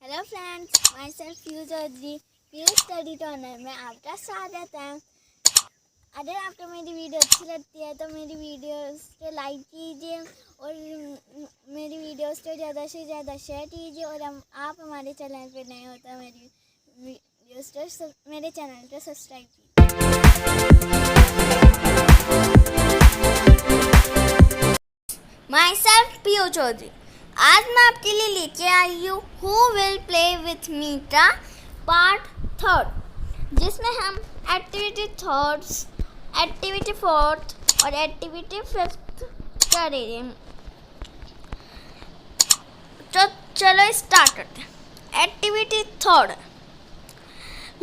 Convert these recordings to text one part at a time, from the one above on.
Hello friends, myself Piyush Chaudhary, Piyush study turner में आपका स्वागत है। अगर आपको मेरी वीडियो अच्छी लगती है तो मेरी वीडियोस को लाइक कीजिए और मेरी वीडियोस को ज़्यादा से ज़्यादा शेयर कीजिए। और आप हमारे चैनल पर नए हो तो मेरी वीडियोस को मेरे चैनल को सब्सक्राइब कीजिए। माई सेल्फ पीयूष चौधरी, आज मैं आपके लिए लेके आई हूँ who will play with me का पार्ट 3, जिसमें हम एक्टिविटी 3, एक्टिविटी 4 और एक्टिविटी 5 करेंगे। तो चलो स्टार्ट करते हैं। Activity 3,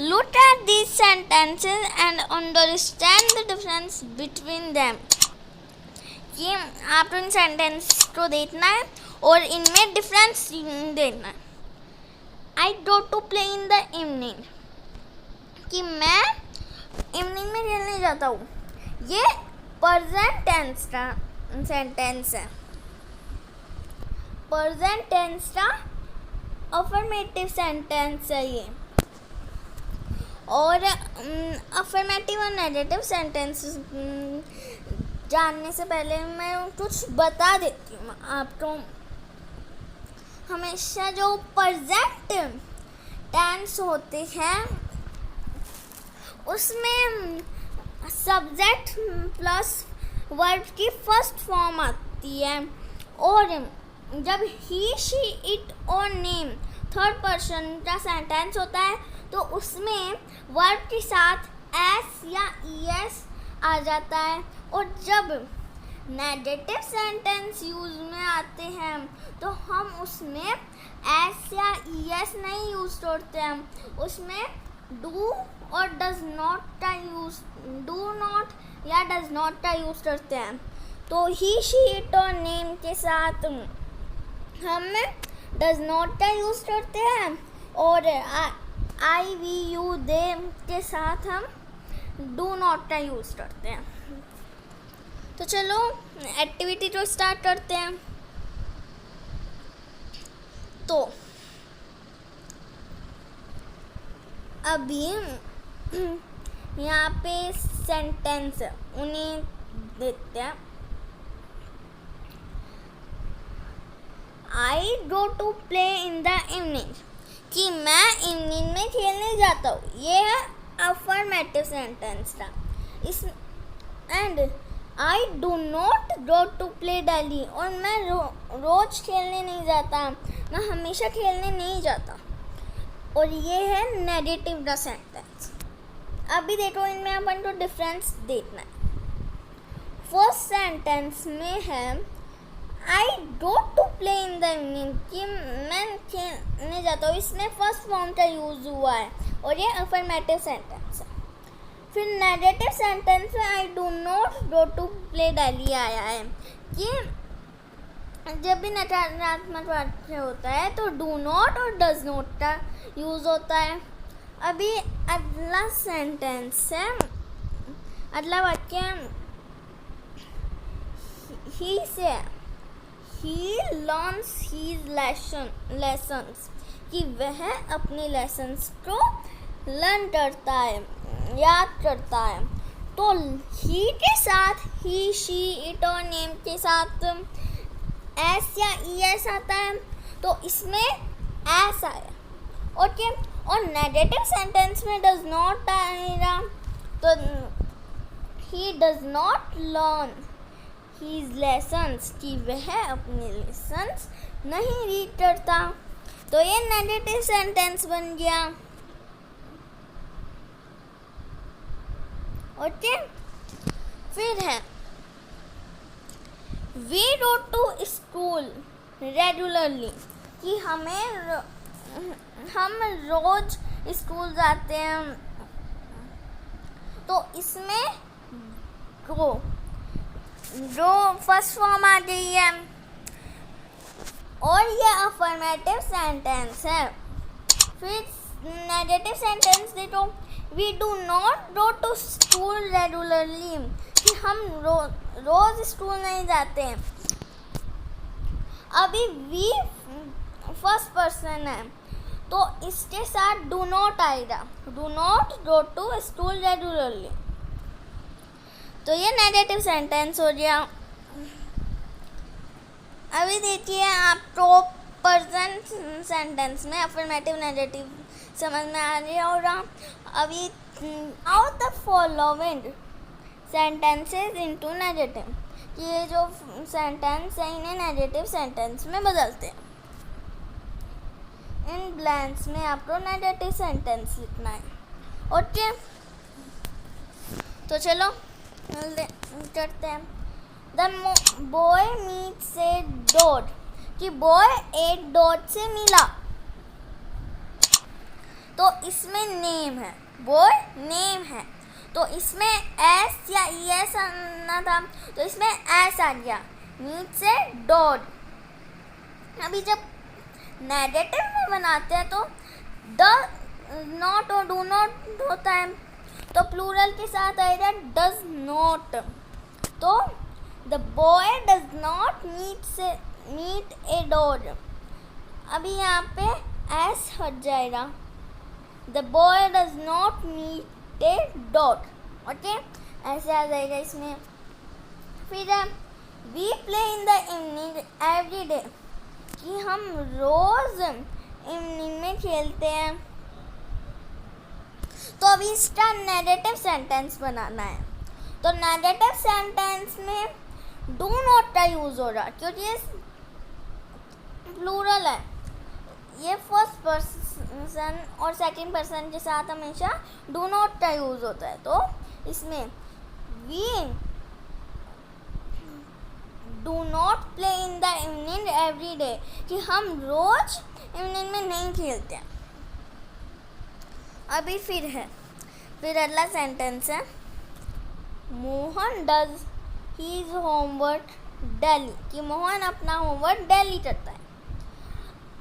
look at these sentences and understand the difference between them। ये आपको इन सेंटेंस को देखना है और इनमें डिफरेंस देखना है। I go to play in the evening, कि मैं इवनिंग में खेलने जाता हूँ। ये प्रेजेंट टेंस का सेंटेंस है। प्रेजेंट टेंस का अफर्मेटिव सेंटेंस है ये। और अफर्मेटिव और नेगेटिव सेंटेंस जानने से पहले मैं कुछ बता देती हूँ आपको। हमेशा जो प्रेजेंट टेंस होते हैं उसमें सब्जेक्ट प्लस वर्ब की फर्स्ट फॉर्म आती है। और जब ही, शी, इट और नेम थर्ड पर्सन का सेंटेंस होता है तो उसमें वर्ब के साथ एस या ईएस आ जाता है। और जब नेगेटिव सेंटेंस यूज में आते हैं तो हम उसमें एस या ईएस नहीं यूज करते हैं, उसमें डू और डज नॉट का यूज, डू नॉट या डज नॉट का यूज करते हैं। तो ही, शी, इट और नेम के साथ हम डज नॉट का यूज करते हैं और आई, वी, यू, दे के साथ हम डू नॉट का यूज करते हैं। तो चलो एक्टिविटी को स्टार्ट करते हैं। तो अभी यहाँ पे सेंटेंस उन्हें देखते हैं। I go to play in the evening, कि मैं इवनिंग में खेलने जाता हूँ। ये है अफर्मेटिव सेंटेंस था। इस and I do not go to play daily, और मैं रोज खेलने नहीं जाता, मैं हमेशा खेलने नहीं जाता। और ये है नेगेटिव का सेंटेंस। अभी देखो इनमें अपन को डिफरेंस देखना है। फर्स्ट सेंटेंस में है I go to play in the evening, कि मैं खेलने जाता हूँ। इसमें फर्स्ट फॉर्म का यूज हुआ है और ये अफर्मेटिव सेंटेंस है। फिर नेगेटिव सेंटेंस में I do not go to play daily आया है, कि जब भी नकारात्मक वाक्य होता है तो डू नॉट और डज नॉट का यूज़ होता है। अभी अगला सेंटेंस है, अगला वाक्य ही से, ही लर्न्स हीज लेसन्स, कि वह अपने लेसन्स को लर्न करता है, याद करता है। तो ही के साथ ही, शी, इट और नेम के साथ एस या ईएस आता है, तो इसमें एस आया। ओके। और नेगेटिव सेंटेंस में डज नॉट आएगा, तो he does not learn his lessons, कि वह अपने लेसन्स नहीं रीड करता। तो ये नेगेटिव सेंटेंस बन गया। ओके। फिर है we go to school regularly, कि हम रोज स्कूल जाते हैं। तो इसमें गो जो फर्स्ट फॉर्म आ गई है और ये अफर्मेटिव सेंटेंस है। फिर नेगेटिव सेंटेंस देखो, we do not go to school regularly, कि हम रोज स्कूल नहीं जाते हैं। अभी वी फर्स्ट पर्सन है तो इसके साथ डू नॉट आएगा, do not go to school regularly. तो ये नेगेटिव सेंटेंस हो गया। अभी देखिए आपको प्रेजेंट सेंटेंस में अफर्मेटिव नेगेटिव समझ में आ गया होगा। अभी how the following sentences into negative, ये जो सेंटेंस है इन्हें नेगेटिव सेंटेंस में बदलते हैं। इन ब्लैंक्स में आपको नेगेटिव सेंटेंस लिखना है। ओके, तो चलो करते हैं। The boy meets a dog, कि बॉय एक डॉग से मिला, तो इसमें नेम है, बॉय नेम है, तो इसमें एस या ई एस आना था, तो इसमें एस आ गया, मीट्स ए डॉग। अभी जब नेगेटिव में बनाते हैं तो द नॉट और डू नॉट होता है, तो प्लूरल के साथ आएगा डज नॉट। तो the boy does not meet a dog, अभी यहाँ पे एस हट जाएगा, the boy does not meet a dog. Okay, ऐसे आ जाएगा इसमें। फिर we play in the evening every day, कि हम रोज इवनिंग में खेलते हैं। तो अभी इसका नेगेटिव सेंटेंस बनाना है। तो नेगेटिव सेंटेंस में डू नॉट का यूज हो रहा, क्योंकि ये प्लूरल है, ये फर्स्ट पर्सन और सेकंड पर्सन के साथ हमेशा डू नॉट का यूज होता है। तो इसमें we do not play in the evening every day, कि हम रोज इवनिंग में नहीं खेलते हैं। अभी फिर अगला सेंटेंस है, Mohan does his homework daily, कि मोहन अपना होमवर्क डेली करता है।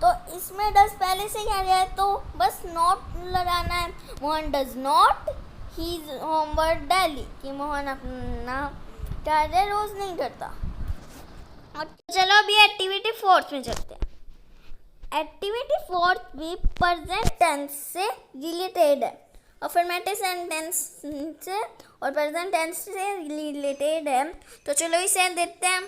तो इसमें डज पहले से क्या गया है, तो बस नॉट लगाना है, Mohan does not his homework daily, कि मोहन अपना कार्य रोज नहीं करता। और चलो अभी एक्टिविटी 4 में चलते हैं। एक्टिविटी 4 भी प्रेजेंट टेंस से रिलेटेड है, अफर्मेटिव सेंटेंस से और प्रेजेंट टेंस से रिलेटेड है। तो चलो इसे देखते हैं।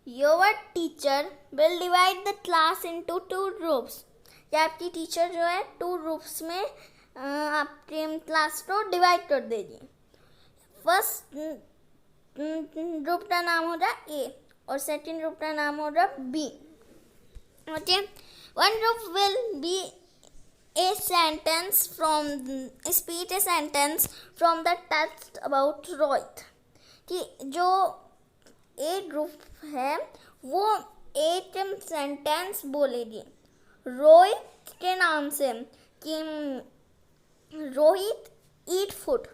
Your teacher will divide the class into 2 groups, या आपकी टीचर जो है 2 ग्रुप्स में आपके क्लास को डिवाइड कर देगी। फर्स्ट ग्रुप का नाम होगा ए और सेकंड ग्रुप का नाम होगा B. Okay, one group will be a sentence from speech a sentence from the text about Rohit, कि जो ए ग्रुप है वो एक सेंटेंस बोलेगी रोहित के नाम से, कि Rohit eat food.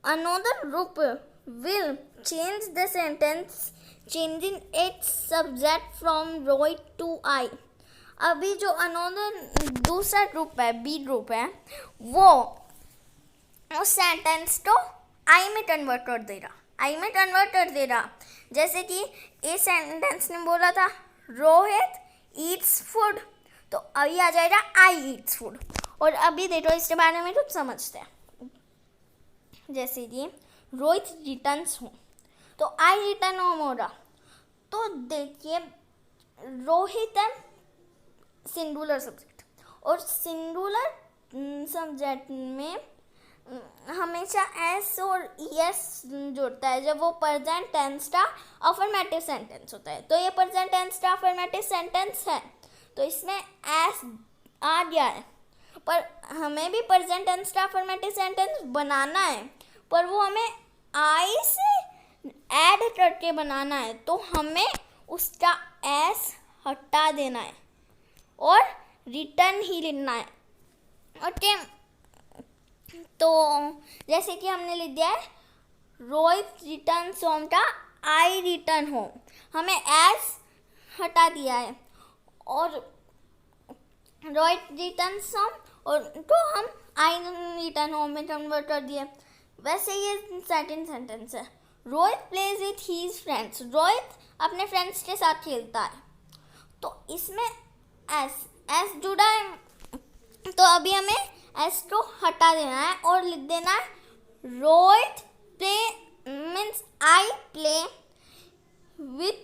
Another group will change the sentence changing its subject from Rohit to I। अभी जो अनदर दूसरा ग्रुप है, बी ग्रुप है, वो उस सेंटेंस को आई में कन्वर्ट कर देगा, आई में कन्वर्ट कर देगा। जैसे कि ए सेंटेंस ने बोला था रोहित ईट्स फूड, तो अभी आ जाएगा आई ईट्स फूड। और अभी देखो इसके बारे में कुछ समझते हैं। जैसे कि रोहित रिटर्न्स होम, तो आई रिटर्न होम होगा। तो देखिए रोहित है सिंगुलर सब्जेक्ट, और सिंगुलर सब्जेक्ट में हमेशा एस और एस जुड़ता है जब वो प्रेजेंट टेंस का अफर्मेटिव सेंटेंस होता है। तो ये प्रेजेंट टेंस का अफर्मेटिव सेंटेंस है, तो इसमें एस आ गया है। पर हमें भी प्रेजेंट टेंस का अफर्मेटिव सेंटेंस बनाना है, पर वो हमें आई से ऐड करके बनाना है, तो हमें उसका एस हटा देना है और रिटर्न ही लिखना है। ओके, तो जैसे कि हमने लिख दिया है रोहित रिटर्न्स होम का आई रिटर्न होम, हमें एस हटा दिया है और रोहित रिटर्न्स होम और तो हम आई रिटर्न होम में कन्वर्ट कर दिया। वैसे ये सेकंड सेंटेंस है, Rohit plays with his friends, Rohit अपने फ्रेंड्स के साथ खेलता है। तो इसमें एस जुड़ा है, तो अभी हमें एस को हटा देना है और लिख देना है Rohit play means I play with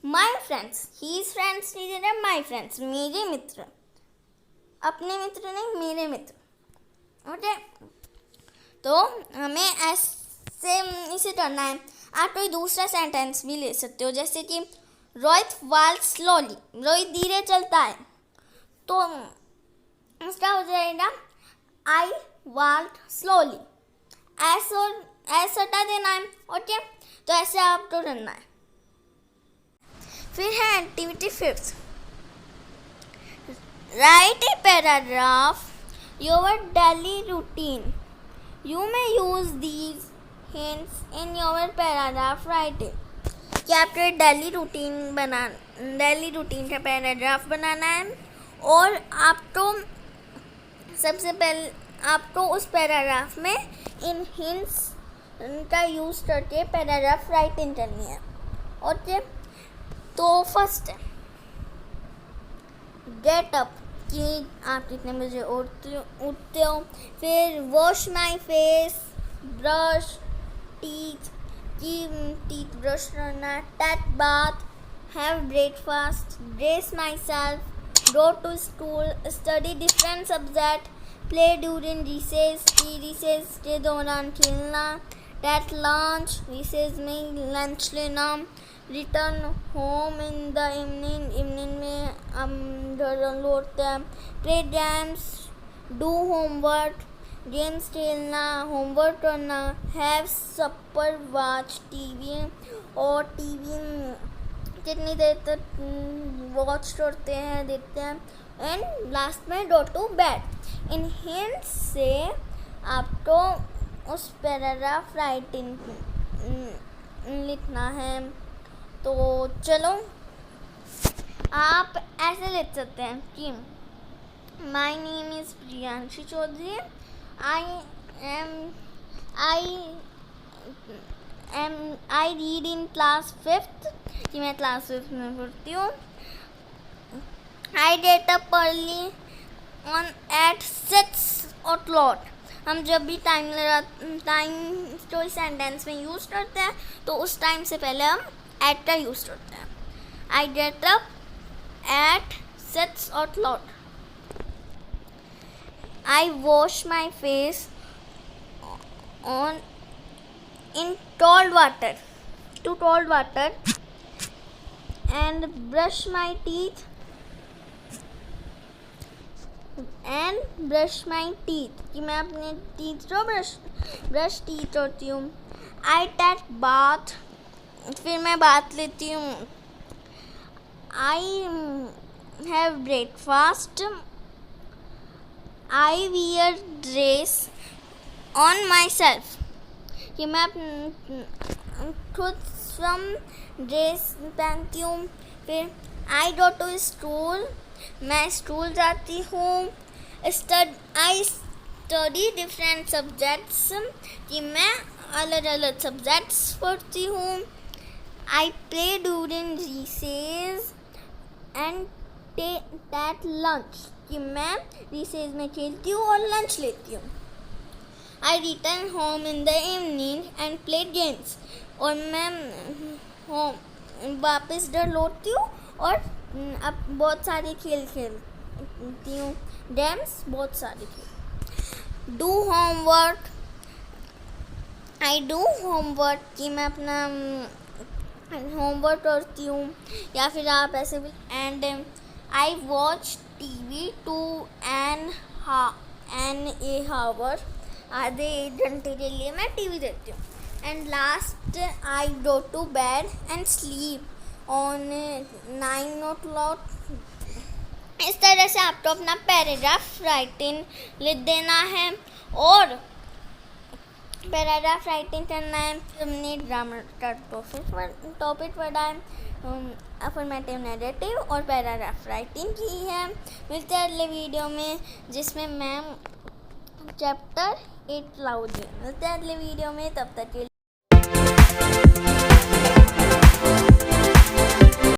my friends, his friends नहीं दे माई फ्रेंड्स, मेरे मित्र, अपने मित्र नहीं मेरे मित्र। ओके, तो हमें ऐसे इसे करना है। आप कोई दूसरा सेंटेंस भी ले सकते हो, जैसे कि रोहित वॉक्स स्लोली, रोहित धीरे चलता है, तो उसका हो जाएगा आई वॉक स्लोली, ऐसा हटा देना है। ओके, तो ऐसे आपको करना है। फिर है activity 5, right a paragraph your daily routine, you may use these hints in your paragraph writing. कि आपको डेली रूटीन का पैराग्राफ बनाना है और आपको सबसे पहले आपको उस पैराग्राफ में इन हिंट्स का यूज़ करके पैराग्राफ राइटिंग करनी है। ओके, तो फर्स्ट है गेट अप, कि आप कितने बजे उठते हो। फिर wash my face, brush teeth, कि टीथ ब्रश करना। Take bath, have breakfast, dress myself, go to school, study different subject, play during recess, कि रिसेस के दौरान खेलना। टेक लंच, रिसेस में लंच लेना। Return home in the evening में हम घर लौटते हैं। Play games, do homework, games खेलना, होमवर्क करना। हैव सपर, वॉच टीवी, और टीवी कितनी देर तक वॉच करते हैं, देखते हैं। एंड लास्ट में गो टू बेड। इन हिंट्स से आपको उस पैराग्राफ राइटिंग लिखना है। तो चलो आप ऐसे लिख सकते हैं कि my name is Priyanshi Chaudhary, I read in class 5th, कि मैं क्लास 5th में पढ़ती हूँ। I get up early on at 6 o'clock। हम जब भी टाइम कोई सेंटेंस में यूज़ करते हैं तो उस टाइम से पहले हम एट का यूज़ करते हैं। आई get up at 6 o'clock। I wash my face in cold water and brush my teeth कि मैं अपने टीथ को ब्रश टीथ करती हूँ। I take bath, फिर मैं बाथ लेती हूँ। I have breakfast, I wear dress on myself, कि मैं खुद स्वयं ड्रेस पहनती हूँ। फिर I go to school, मैं स्कूल जाती हूँ। I study different subjects, कि मैं अलग अलग सब्जेक्ट्स पढ़ती हूँ। I play during recess and take lunch, कि मैं रिसेस में खेलती हूँ और लंच लेती हूँ। I return home in the evening and play games, और मैं वापस घर लौटती हूँ और अब बहुत सारे खेल खेलती हूँ, गेम्स बहुत सारे खेल। Do homework, I do homework, कि मैं अपना होमवर्क करती हूँ, या फिर आप ऐसे भी। And I watch TV 2 hour, आधे 1 घंटे के लिए मैं टीवी देखती हूँ। And last I go to bed and sleep on 9 o'clock। इस तरह से आपको अपना पैराग्राफ राइटिंग लिख देना है और पैराग्राफ राइटिंग करना है। हमने ग्रामर का टॉपिक पढ़ा है, अफर्मेटिव नैरेटिव और पैराग्राफ राइटिंग की है। मिलते हैं अगले वीडियो में जिसमें मैं चैप्टर 8 लाऊंगी। मिलते हैं अगले वीडियो में, तब तक के